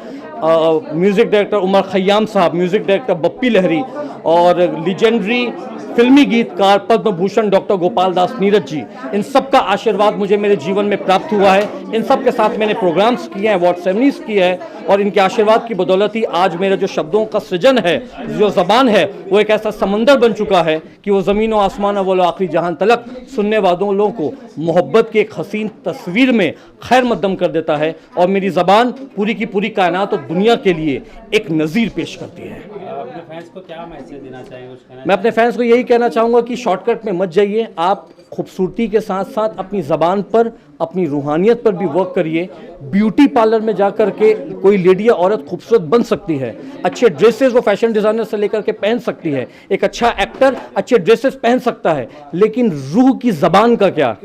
म्यूज़िक डायरेक्टर उमर खयाम साहब, म्यूज़िक डायरेक्टर बप्पी लहरी और लीजेंडरी फिल्मी गीतकार पद्म भूषण डॉक्टर गोपाल दास नीरज जी, इन सब का आशीर्वाद मुझे मेरे जीवन में प्राप्त हुआ है। इन सब के साथ मैंने प्रोग्राम्स किए हैं, अवार्ड सेरेमनीज की है और इनके आशीर्वाद की बदौलत ही आज मेरा जो शब्दों का सृजन है, जो ज़बान है, वो एक ऐसा समंदर बन चुका है कि वो ज़मीन और आसमान अव्वल आखिरी जहां तलक सुनने वालों को मोहब्बत की एक हसीन तस्वीर में खैर मकदम कर देता है और मेरी ज़बान पूरी की पूरी कायनात और दुनिया के लिए एक नज़ीर पेश करती है। अपने फैंस को क्या मैसेज देना चाहेंगे? मैं अपने फैंस को यही कहना चाहूँगा कि शॉर्टकट में मत जाइए, आप खूबसूरती के साथ साथ अपनी ज़बान पर, अपनी रूहानियत पर भी वर्क करिए। ब्यूटी पार्लर में जाकर के कोई लेडी या औरत खूबसूरत बन सकती है, अच्छे ड्रेसेस वो फैशन डिज़ाइनर से लेकर के पहन सकती है, एक अच्छा एक्टर अच्छे ड्रेसेस पहन सकता है, लेकिन रूह की ज़बान का क्या,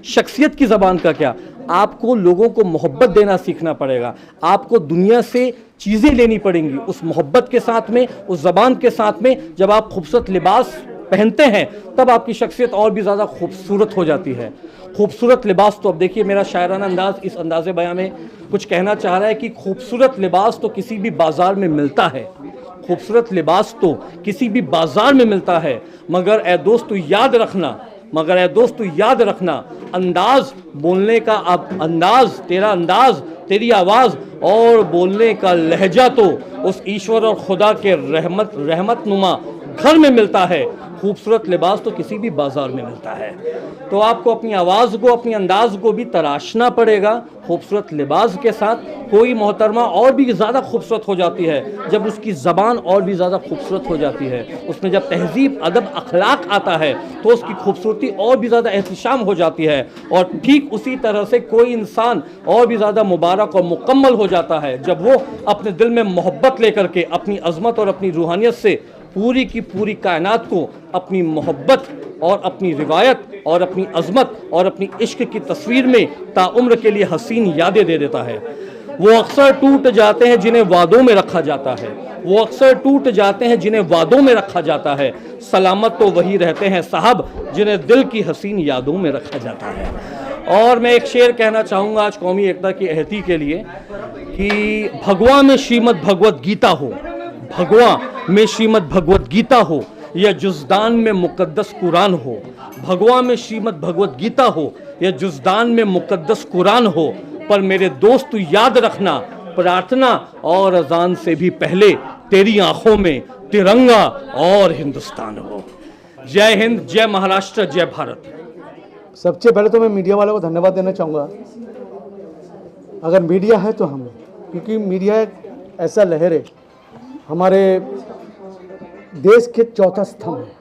शख्सियत की ज़बान का क्या? आपको लोगों को मोहब्बत देना सीखना पड़ेगा, आपको दुनिया से चीज़ें लेनी पड़ेंगी उस मोहब्बत के साथ में, उस ज़बान के साथ में। जब आप खूबसूरत लिबास पहनते हैं तब आपकी शख्सियत और भी ज़्यादा खूबसूरत हो जाती है। खूबसूरत लिबास तो अब देखिए मेरा शायराना अंदाज़ इस अंदाज़े बयां में कुछ कहना चाह रहा है कि खूबसूरत लिबास तो किसी भी बाज़ार में मिलता है, खूबसूरत लिबास तो किसी भी बाज़ार में मिलता है, मगर ए दोस्त याद रखना, अंदाज बोलने का अंदाज, तेरा अंदाज, तेरी आवाज़ और बोलने का लहजा तो उस ईश्वर और खुदा के रहमत नुमा घर में मिलता है। खूबसूरत लिबास तो किसी भी बाजार में मिलता है। तो आपको अपनी आवाज़ को, अपनी अंदाज को भी तराशना पड़ेगा खूबसूरत लिबास के साथ। कोई मोहतरमा और भी ज़्यादा खूबसूरत हो जाती है जब उसकी ज़बान और भी ज़्यादा खूबसूरत हो जाती है, उसमें जब तहजीब, अदब, अखलाक आता है तो उसकी खूबसूरती और भी ज़्यादा एहतिशाम हो जाती है। और ठीक उसी तरह से कोई इंसान और भी ज़्यादा मुबारक और मुकम्मल हो जाता है जब वो अपने दिल में मोहब्बत लेकर के अपनी अज़मत और अपनी रूहानियत से पूरी की पूरी कायनात को अपनी मोहब्बत और अपनी रिवायत और अपनी अज़मत और अपनी इश्क की तस्वीर में ताउम्र के लिए हसीन यादें दे देता है। वो अक्सर टूट जाते हैं जिन्हें वादों में रखा जाता है, वो अक्सर टूट जाते हैं जिन्हें वादों में रखा जाता है। सलामत तो वही रहते हैं साहब जिन्हें दिल की हसीन यादों में रखा जाता है। और मैं एक शेर कहना चाहूँगा आज कौमी एकता की अहती के लिए कि भगवा में श्रीमद् भगवत गीता हो, भगवा में श्रीमद् भगवत गीता हो या जुज़दान में मुक़द्दस कुरान हो, भगवा में श्रीमद् भगवत गीता हो या जुज़दान में मुक़द्दस कुरान हो, पर मेरे दोस्त याद रखना प्रार्थना और अजान से भी पहले तेरी आंखों में तिरंगा और हिंदुस्तान हो। जय हिंद, जय महाराष्ट्र, जय भारत। सबसे पहले तो मैं मीडिया वालों को धन्यवाद देना चाहूँगा। अगर मीडिया है तो हम, क्योंकि मीडिया एक ऐसा लहर है, हमारे देश के चौथा स्तंभ है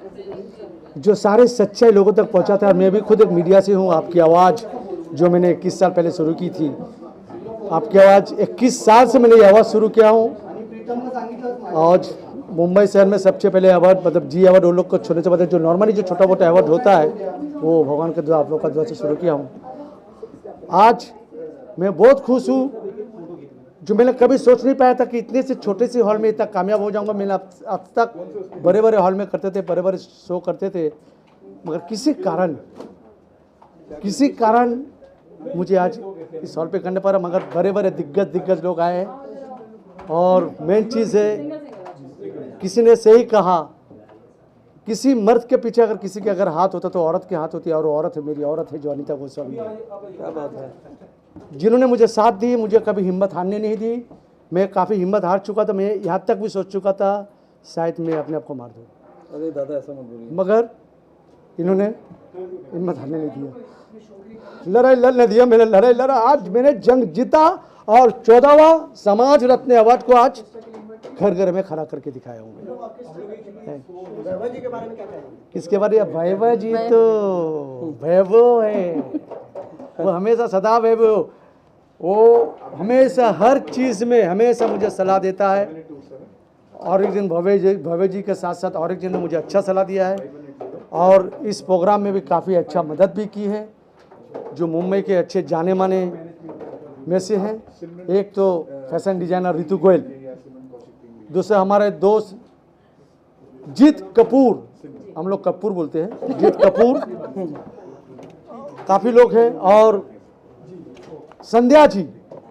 जो सारे सच्चाई लोगों तक पहुँचाता है। मैं भी खुद एक मीडिया से हूँ। आपकी आवाज़ जो मैंने 21 साल पहले शुरू की थी, आपकी आवाज़ 21 साल से मैंने ये आवाज़ शुरू किया हूँ। आज मुंबई शहर में सबसे पहले अवार्ड, मतलब जी अवार्ड, वो लोग को छोटे से बड़े जो नॉर्मली जो छोटा मोटा अवार्ड होता है वो भगवान के दुआ, आप लोग का दुआ से शुरू किया हूँ। आज मैं बहुत खुश हूँ, जो मैंने कभी सोच नहीं पाया था कि इतने से छोटे से हॉल में इतना कामयाब हो जाऊंगा। मैंने अब तक बड़े बड़े हॉल में करते थे, बड़े बड़े शो करते थे, मगर किसी कारण मुझे आज इस हॉल पे करने पड़ा। मगर बड़े बड़े दिग्गज लोग आए हैं। और मेन चीज़ है, किसी ने सही कहा, किसी मर्द के पीछे अगर किसी के अगर हाथ होता तो औरत के हाथ होती है, और औरत है, मेरी औरत है जो अनीता गोस्वामी है। क्या बात है, जिन्होंने मुझे साथ दी, मुझे कभी हिम्मत हारने नहीं दी। मैं काफ़ी हिम्मत हार चुका था, मैं यहाँ तक भी सोच चुका था शायद मैं अपने आप को मार दूँ। अरे दादा ऐसा मत बोलिए। मगर इन्होंने हिम्मत हारने नहीं दिया, लड़ाई लड़ने दिया। मैंने लड़ाई लड़ा, आज मैंने जंग जीता और 14वां समाज रत्न अवार्ड को आज घर घर में खड़ा करके दिखाया हूँ। किसके बारे में? वैभव जी तो वैभव है, वो हमेशा सदा वैभव, वो हमेशा हर चीज़ में हमेशा मुझे सलाह देता है। और एक दिन भव्य जी के साथ साथ और एक दिन ने मुझे अच्छा सलाह दिया है, और इस प्रोग्राम में भी काफ़ी अच्छा मदद भी की है, जो मुंबई के अच्छे जाने माने में से हैं। एक तो फैशन डिजाइनर रितु गोयल, दूसरे हमारे दोस्त जीत कपूर, हम लोग कपूर बोलते हैं, जीत कपूर, काफ़ी लोग हैं। और संध्या जी,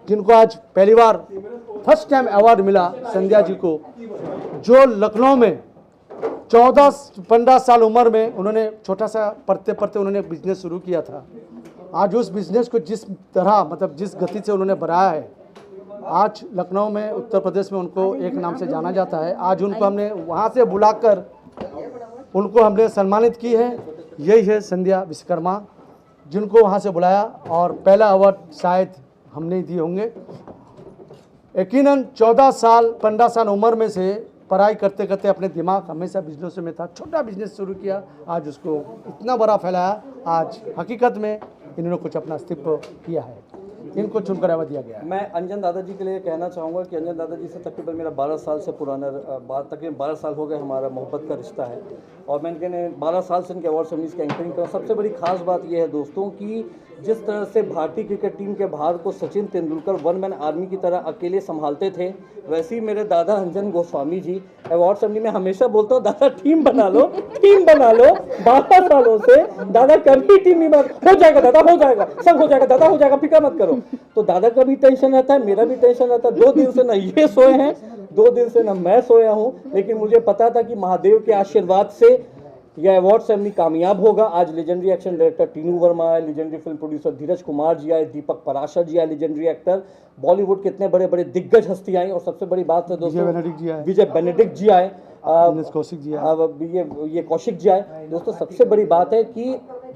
जिनको आज पहली बार फर्स्ट टाइम अवार्ड मिला, संध्या जी को, जो लखनऊ में 14-15 साल उम्र में उन्होंने छोटा सा पढ़ते पढ़ते उन्होंने बिजनेस शुरू किया था। आज उस बिजनेस को जिस तरह, मतलब जिस गति से उन्होंने बढ़ाया है, आज लखनऊ में, उत्तर प्रदेश में उनको एक नाम से जाना जाता है। आज उनको हमने वहाँ से बुलाकर उनको हमने सम्मानित की है। यही है संध्या विश्वकर्मा, जिनको वहाँ से बुलाया, और पहला अवार्ड शायद हमने ही दिए होंगे। यकीनन 14-15 साल उम्र में से पढ़ाई करते करते अपने दिमाग हमेशा बिजनेस में था, छोटा बिजनेस शुरू किया, आज उसको इतना बड़ा फैलाया। आज हकीकत में इन्होंने कुछ अपना अस्तित्व किया है, इनको चुनकर अवार्ड दिया गया है। मैं अंजन दादा जी के लिए कहना चाहूँगा कि अंजन दादा जी से तकरीबन मेरा 12 साल से पुराना, तकरीबन 12 साल हो गए हमारा मोहब्बत का रिश्ता है, और मैं इनके 12 साल से इनके अवार्ड सेरेमनीज़ की एंकरिंग कर। सबसे बड़ी खास बात यह है दोस्तों कि जिस तरह से भारतीय क्रिकेट टीम के भार को Sachin Tendulkar one man army की तरह अकेले संभालते थे, वैसे ही मेरे दादा अंजन गोस्वामी जी अवार्ड सेरेमनी में हमेशा बोलता हूँ, दादा टीम बना लो, टीम बना लो। 12 सालों से दादा कभी टीम नहीं बना, हो जाएगा दादा, हो जाएगा, सब हो जाएगा दादा, हो जाएगा, फिक्र मत करो। तो दादा का भी टेंशन रहता है, मेरा भी टेंशन रहता है। 2 दिन से ना ये सोए हैं, 2 दिन से ना मैं सोया हूँ, लेकिन मुझे पता था कि महादेव के आशीर्वाद से यह अवार्ड सेरेमनी कामयाब होगा। आज legendary action director Tinu Verma है, लेजेंडरी फिल्म प्रोड्यूसर धीरज कुमार जी आए, दीपक पराशर जी आए, लेजेंडरी एक्टर, बॉलीवुड के इतने बड़े बड़े दिग्गज हस्ती आई, और सबसे बड़ी बात है दोस्तों विजय बेनेडिक्ट जी आए। कौशिक जी अब ये कौशिक जी आए। दोस्तों सबसे बड़ी बात है कि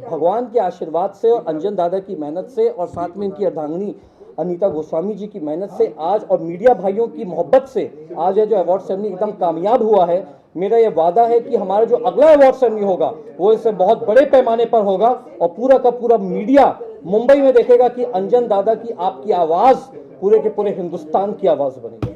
भगवान के आशीर्वाद से और अंजन दादा की मेहनत से और साथ में इनकी अर्धांगिनी अनीता गोस्वामी जी की मेहनत से आज और मीडिया भाइयों की मोहब्बत से आज ये जो अवार्ड सेरेमनी एकदम कामयाब हुआ है। मेरा ये वादा है कि हमारा जो अगला अवार्ड सेरेमनी होगा वो इससे बहुत बड़े पैमाने पर होगा और पूरा का पूरा मीडिया मुंबई में देखेगा कि अंजन दादा की आपकी आवाज पूरे के पूरे हिंदुस्तान की आवाज बनेगी।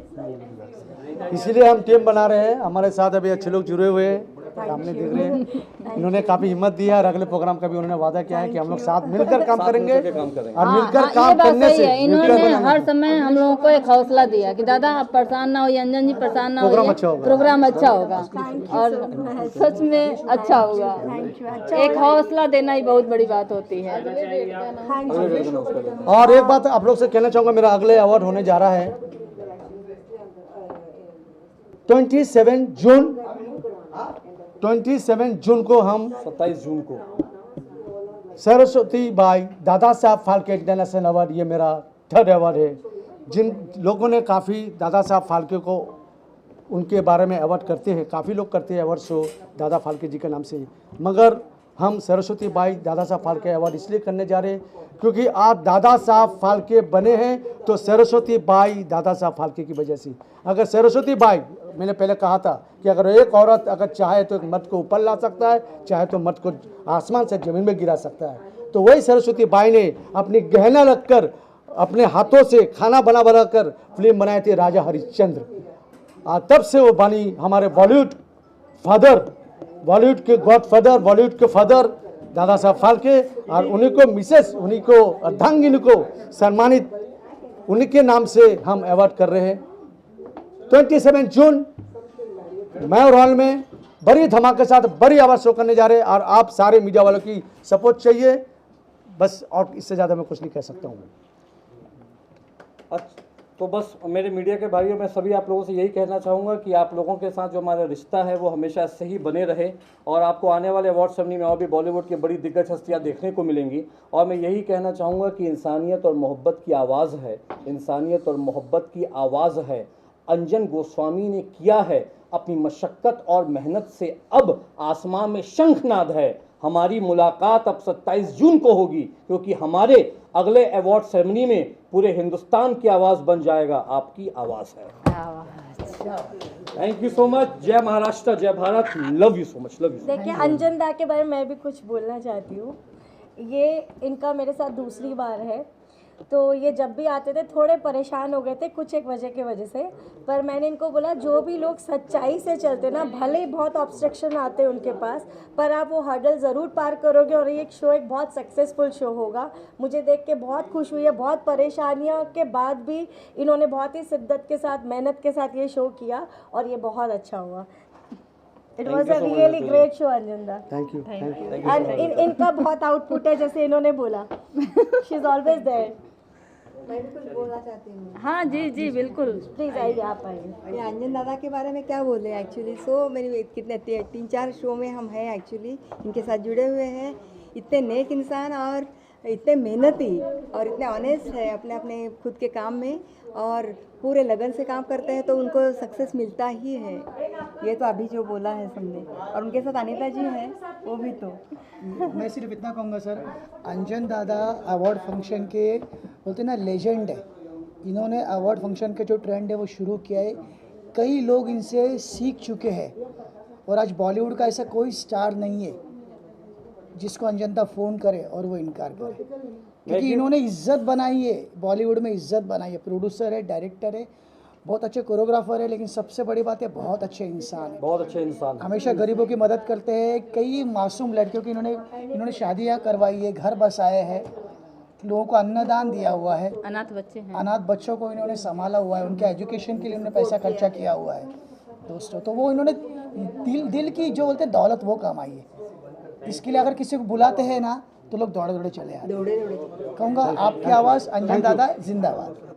इसीलिए हम टीम बना रहे हैं। हमारे साथ अभी अच्छे लोग जुड़े हुए हैं, सामने देख रहे हैं। इन्होंने काफी हिम्मत दी है और अगले प्रोग्राम का भी उन्होंने वादा किया है कि हम लोग साथ मिलकर काम करेंगे और मिलकर काम करने से इन्होंने हर समय हम लोगों को एक हौसला दिया कि दादा आप परेशान ना होइए, अंजन जी परेशान ना होइए, प्रोग्राम अच्छा होगा और सच में अच्छा होगा। एक हौसला देना ही बहुत बड़ी बात होती है। और एक बात आप लोग से कहना चाहूंगा, मेरा अगले अवार्ड होने जा रहा है 27 जून को हम 27 जून को Saraswati by Dada Saheb Phalke international award, ये मेरा 3rd अवार्ड है। जिन लोगों ने काफ़ी दादा साहब फाल्के को उनके बारे में अवार्ड करते हैं, काफ़ी लोग करते हैं अवार्ड शो दादा फाल्के जी के नाम से, मगर हम सरस्वती बाई दादा साहब फाल्के अवार्ड इसलिए करने जा रहे हैं क्योंकि आप दादा साहब फाल्के बने हैं तो सरस्वती बाई दादा साहब फाल्के की वजह से। अगर सरस्वती बाई, मैंने पहले कहा था कि अगर एक औरत अगर चाहे तो एक मर्द को ऊपर ला सकता है, चाहे तो मर्द को आसमान से ज़मीन में गिरा सकता है, तो वही सरस्वती बाई ने अपनी गहना रखकर अपने हाथों से खाना बना कर फिल्म बनाई थी राजा हरिश्चंद्र। तब से वो बनी हमारे बॉलीवुड फादर, बॉलीवुड के गॉड फादर, बॉलीवुड के फादर दादा साहब फाल्के, और उन्हीं को मिसेस, उन्हीं को अर्धांगिनी को सम्मानित उन्हीं के नाम से हम अवार्ड कर रहे हैं। 27 जून मैर हॉल में बड़ी धमाके के साथ बड़ी अवार्ड शो करने जा रहे हैं और आप सारे मीडिया वालों की सपोर्ट चाहिए, बस, और इससे ज़्यादा मैं कुछ नहीं कह सकता हूँ। अच्छा, तो बस मेरे मीडिया के भाइयों, मैं सभी आप लोगों से यही कहना चाहूँगा कि आप लोगों के साथ जो हमारा रिश्ता है वो हमेशा ऐसे ही बने रहे और आपको आने वाले अवार्ड सेरेमनी में और भी बॉलीवुड की बड़ी दिग्गज हस्तियाँ देखने को मिलेंगी। और मैं यही कहना चाहूँगा कि इंसानियत और मोहब्बत की आवाज़ है, इंसानियत और मोहब्बत की आवाज़ है। अंजन गोस्वामी ने किया है अपनी मशक्क़त और मेहनत से, अब आसमां में शंखनाद है। हमारी मुलाकात अब 27 जून को होगी क्योंकि हमारे अगले अवार्ड सेरेमनी में पूरे हिंदुस्तान की आवाज़ बन जाएगा, आपकी आवाज़ है। Thank you so much. जय महाराष्ट्र, जय Bharat, love you so much, love you. देखिए, अंजन दा के बारे में मैं भी कुछ बोलना चाहती हूँ। ये इनका मेरे साथ दूसरी बार है, तो ये जब भी आते थे थोड़े परेशान हो गए थे कुछ एक वजह से, पर मैंने इनको बोला जो भी लोग सच्चाई से चलते ना, भले ही बहुत ऑब्स्ट्रक्शन आते हैं उनके पास, पर आप वो हर्डल ज़रूर पार करोगे और ये शो एक बहुत सक्सेसफुल शो होगा। मुझे देख के बहुत खुश हुई है। बहुत परेशानियों के बाद भी इन्होंने बहुत ही शिद्दत के साथ, मेहनत के साथ ये शो किया और ये बहुत अच्छा हुआ। It was a really great show Anjan da. Thank you. And इनका बहुत आउटपुट है, जैसे इन्होंने बोला, शी इज ऑलवेज देयर। मैं भी कुछ बोलना चाहती हूँ। हाँ जी जी बिल्कुल, प्लीज़ आइए, आप आइए। ये अंजन दादा के बारे में क्या बोले एक्चुअली। सो मेरी कितने 3-4 शो में हम हैं एक्चुअली, इनके साथ जुड़े हुए हैं। इतने नेक इंसान और इतने मेहनती और इतने ऑनेस्ट है अपने अपने खुद के काम में और पूरे लगन से काम करते हैं, तो उनको सक्सेस मिलता ही है। ये तो अभी जो बोला है सबने, और उनके साथ अनीता जी हैं, वो भी तो। मैं सिर्फ इतना कहूँगा सर, अंजन दादा अवार्ड फंक्शन के बोलते ना लेजेंड है। इन्होंने अवार्ड फंक्शन के जो ट्रेंड है वो शुरू किया है, कई लोग इनसे सीख चुके हैं और आज बॉलीवुड का ऐसा कोई स्टार नहीं है जिसको अंजन दा फ़ोन करे और वो इनकार करे, क्योंकि इन्होंने इज्जत बनाई है, बॉलीवुड में इज्जत बनाई है। प्रोड्यूसर है, डायरेक्टर है, बहुत अच्छे कोरियोग्राफर है, लेकिन सबसे बड़ी बात है बहुत अच्छे इंसान है, बहुत अच्छे इंसान। हमेशा गरीबों की मदद करते हैं। कई मासूम लड़कियों की इन्होंने शादियाँ करवाई है, घर बसाए हैं, लोगों को अन्नदान दिया हुआ है, अनाथ बच्चे हैं, अनाथ बच्चों को इन्होंने संभाला हुआ है, उनके एजुकेशन के लिए उन्होंने पैसा खर्चा किया हुआ है दोस्तों। तो वो इन्होंने दिल की जो बोलते हैं दौलत वो कमाई है। इसके लिए अगर किसी को बुलाते हैं ना तो लोग दौड़े दौड़े चले आते हैं। कहूँगा आपकी आवाज़ अंजन दादा जिंदाबाद।